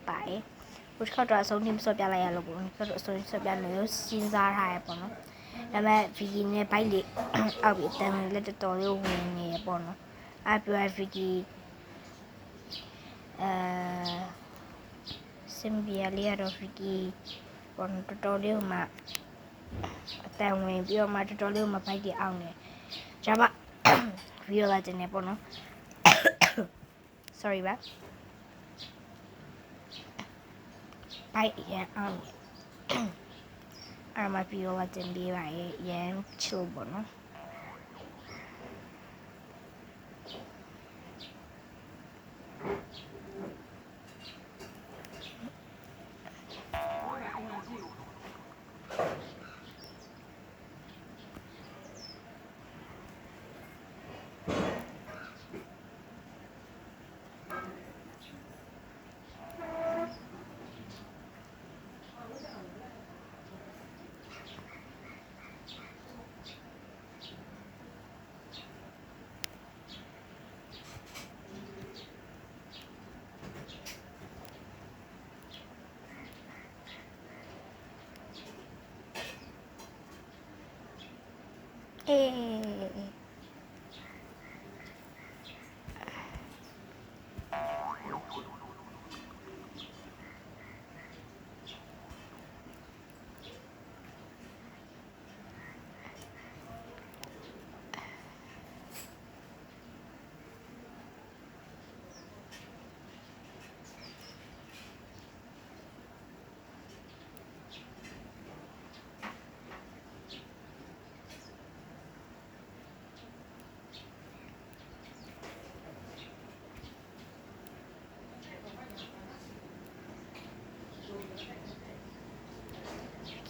ပါတယ်ဘုရားတော့အဆုံးထိမစော့ပြလိုက်ရလို့ပေါ့နော်အဆုံးစော့ပြမယ်လို့စဉ်းစားထားရပေါ့နော်ဒါပေမဲ့ဗီဂီနဲ့ဘိုက်လေးအောက်ပြီးတန်လက်တော်လေးဝင်နေရပေါ့နော်အပြဗီဂီစင်ဘီယာလေးတော့ဗီဂီပေါ့နော်တော်လေးမှာအတန်ဝင်ပြီးတော့မှတော်လေးမှာဘိုက်တွေအောက်နေဒါမှဗီဒီယိုလာတင်နေပေါ့နော် sorry ပါဘိုက်ရန်အောင်အဲ့မှာဗီဒီယိုလာတင်ပေးပါရဲ့ရန် chill ပေါ့နော်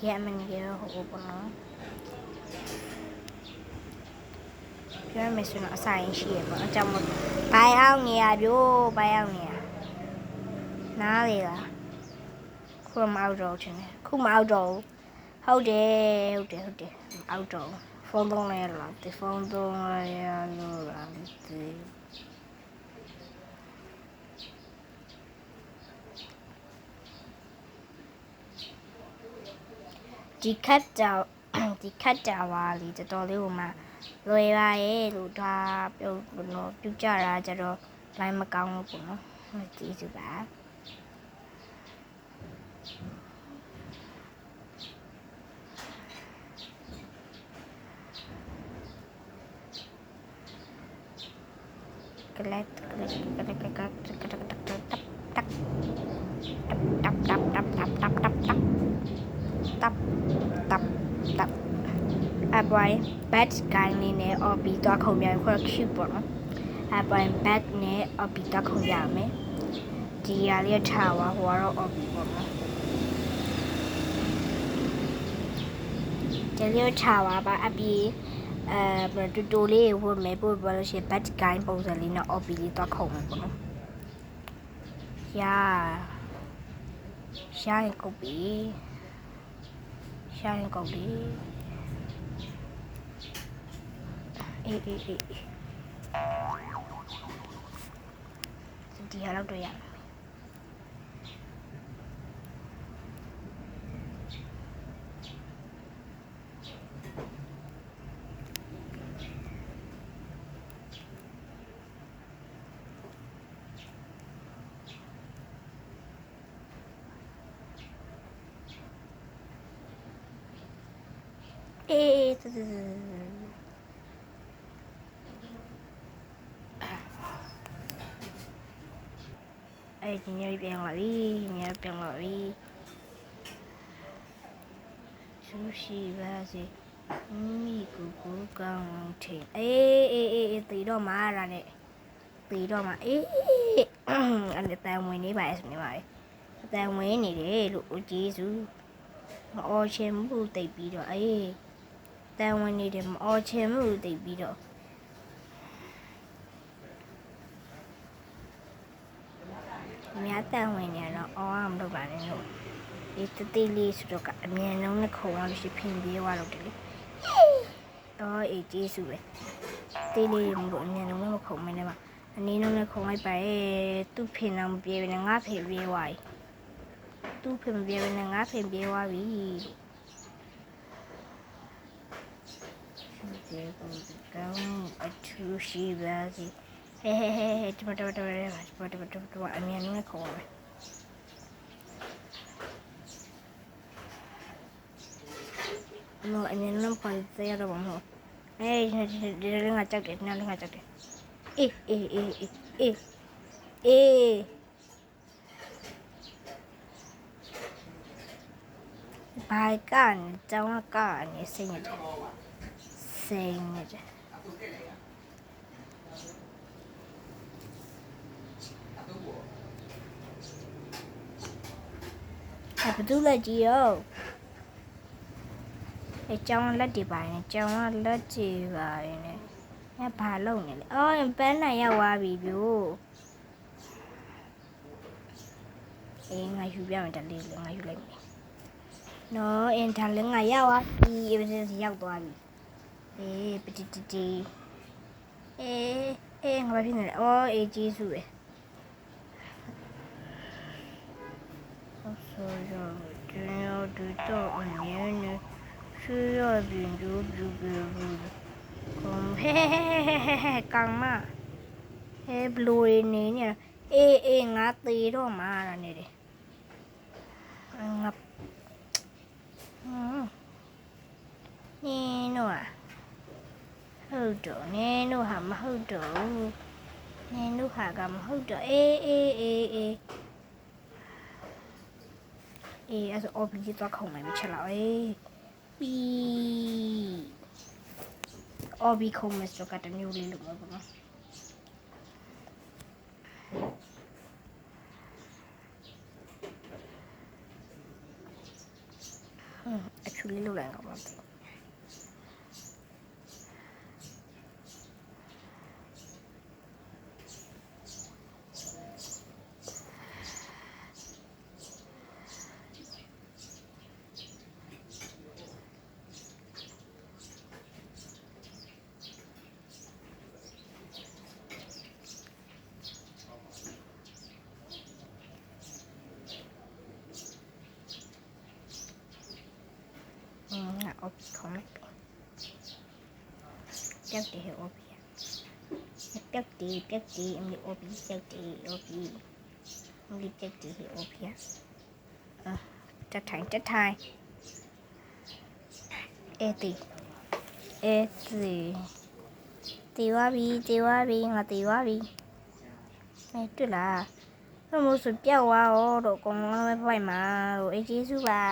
ရမင်းရဟိုပေါ့နော်ပြောမယ်ဆိုတော့အဆိုင်ရှိရပေါ့အကြောင်းမို့ဘိုင်အောင်နေရပြိုးဘိုင်အောင်နေရနားလေလားခုမအောက်တော့ချင်းခုမအောက်တော့ဟုတ်တယ်အောက်တော့ဖုန်းသုံးလိုက်ရလားဒီဖုန်းသုံးလိုက်ရလို့လားဒီခတ်ကြပါလေတော်လေးဟိုမှာလွယ်ပါရဲ့လို့ဒါပြုတ်ကြတာကြတော့လိုင်းမကောင်းဘူးပေါ့နော်ကျေးဇူးပါကလတ်အပွိုင်း bad guy နဲ့ OB တော့ခုံပြန်ခေါ် cute ပေါ့နော်အပွိုင်း bad နဲ့ OB တော့ခုံရမယ်ဒီရလေးထားပါဟိုကတော့ OB ပေါ့နော်ဒီလေးထားပါအပြီးတူတူလေးဝတ်မယ်ပို့ပါလို့ရှိရင် bad guy ပုံစံလေးနဲ့ OB လေးတော့ခုံမယ်ပေါ့နော်ရှာရင်ကုတ်ပြီအေးဒီဟာတော့ရမယ်ဒီနေ့ပြန်လာပြီရှူရှိပါစေမိကူကောင်းထင်အေးတီတော့မှားတာနဲ့တီတော့မှာအဲ့တန်ဝင်နေပါရဲ့ဆိုနေပါရဲ့အတန်ဝင်နေတယ်လို့ကျေးဇူးမအော်ချင်မှုတိတ်ပြီးတော့တန်ဝင်နေတယ်မအော်ချင်မှုတိတ်ပြီးတော့များတန်ဝင်နေတော့အော်အောင်လုပ်ပါနဲ့လို့ဒီတေးလေးဆိုတော့ကအမြန်လုံးနဲ့ခုံအောင်ရှိဖင်ပြေးသွားလို့တယ်လေအော်အေးကျေးဇူးပဲတေးလေးမလို့အမြန်လုံးနဲ့မခုံမနေမှာ နည်းနဲ့ခုံလိုက်ပါရဲ့သူ့ဖင်တော့မပြေဘူးနဲ့ငါဖင်ပြေးသွားပြီသူ့ဖင်မပြေဘူးနဲ့ငါဖင်ပြေးသွားပြီဒီကောင်းအထူးရှိပါစီဟဲဒီမတော်အမြင်နဲ့ခုံပါနော်အမြင်နဲ့ခုံစေရတော့မဟုတ်ဒီလည်းငါကြောက်တယ်နားလည်းငါကြောက်တယ်အေးဘာကနေကျောင်းကနေစိတ်ရတယ်ဘသူလက်ကြီးရောအဲကျောင်းလက်တွေပါနေကျောင်းလက်တွေပါနေအဲဘာလုပ်နေလဲအော်ပန်းနိုင်ရောက်သွားပြီဗျို့အေးငါယူပြမယ်တလေးငါယူလိုက်မယ်နော်အင်တာလင်းငါရောက်သွားပြီရောက်သွားပြီအေးပတီအေးငါဘာဖြစ်နေလဲအော်အေးကျေးဇူးပဲဆိုရကျင်းရတူတော့အမြင်နဲ့需要病毒ကောင်မဘလူးနေနေအေးငါသေးတော့မှာနေတယ်ငါနင်းတော့ဟုတ်တော့နင်းတို့ဟာမဟုတ်တော့နင်းတို့ဟာကမဟုတ်တော့အေးအဲ့ဆို OB တော့ခုံလိုက်မချက်လောက်ပြီး OB ခုံမစတော့ကတမျိုးလေးလို့ပေါ့နော်actually လို့လည်းကောင်းပါဘူးOB ခုံလိုက်ပြောက်တယ် OB ပြောက်တယ်အမေ OB ပြောက်တယ် OB အမေပြောက်တယ် OB တက်ထိုင်အေးတီတီဝါဘီငါတီဝါဘီတွေ့လားဘယ်လိုဆိုပြောက်သွားတော့ကောင်းလာပဲဖိုက်မှာတော့အေးကျေးဇူးပါ